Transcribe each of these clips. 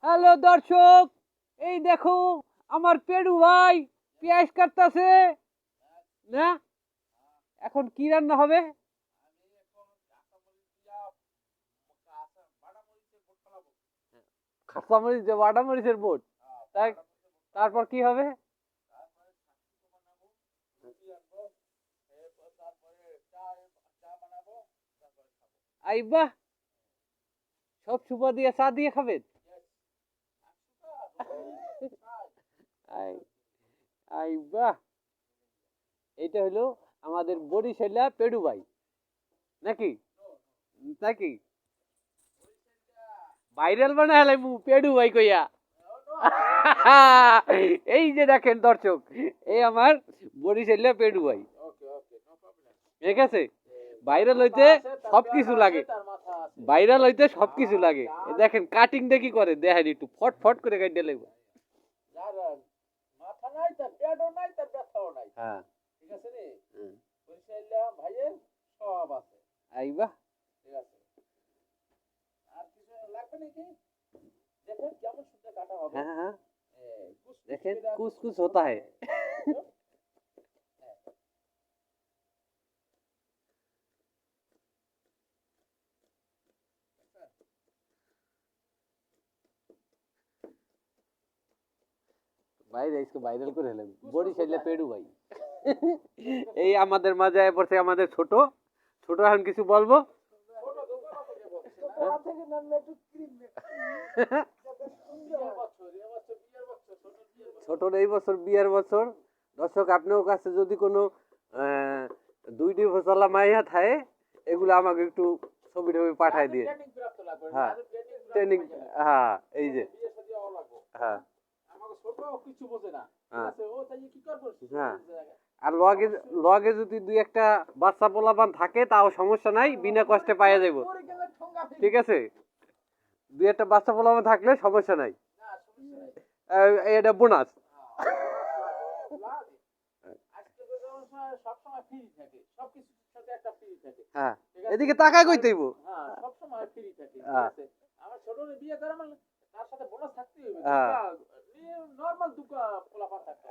Hello দর্শক, এই দেখো আমার পেড়ু ভাই পেঁয়াজ কাটতাছে না। এখন কি রান্না হবে? কাঁচামরিচ দিয়ে বাটা মরিচের বোট। তাই তারপর কি হবে? আইবা, সব সুপা দিয়ে চা দিয়ে খাবেন? আই আইবা, এইটা হলো আমাদের বরিশালা পেড়ু ভাই, নাকি নাকি ভাইরাল বানায় লাইমু পেড়ু ভাই কইয়া। এই যে দেখেন দর্শক, এই আমার বরিশালা পেড়ু ভাই, ঠিক আছে? ভাইরাল হইতে সবকিছু লাগে, ভাইরাল হইতে সবকিছু লাগে। এই দেখেন কাটিং দেখি করে, দেখেন একটু ফট ফট করে কাটতে লাগবে। হ্যাঁ, আইবা, হ্যাঁ হ্যাঁ, देखें कुछ कुछ होता है। ভাই इसको ভাইরাল করে হলাম বরিশালে পেড়ু ভাই। এই আমাদের মাঝে পড়ছে আমাদের ছোট ছোট, এখন কিছু বলবো? ছোট এই বছর বিয়ের বছর। দর্শক আপনার কাছে যদি কোনো 2 বছর মাইয়া থাকে, এগুলো আমাকে একটু ছবি টবি পাঠায় দিয়ে। হ্যাঁ ট্রেনিং, হ্যাঁ এই যে, হ্যাঁ হ্যাঁ, আর লগে লগে যদি 2-1টা বাচ্চা পোলাপান থাকে তাও সমস্যা নাই, বিনা কষ্টে পাইয়া যাব, ঠিক আছে? 2-1টা বাচ্চা পোলাপান থাকলে সমস্যা নাই, এটা বোনাস। হ্যাঁ, এদিকে তাকায় কইতেইব।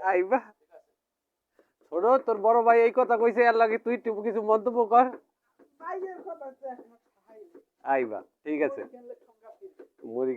আইবা, ছোট তোর বড় ভাই এই কথা কইছে, এর লাগে তুই কিছু মন্তব্য কর। আইবা, ঠিক আছে। মুড়ি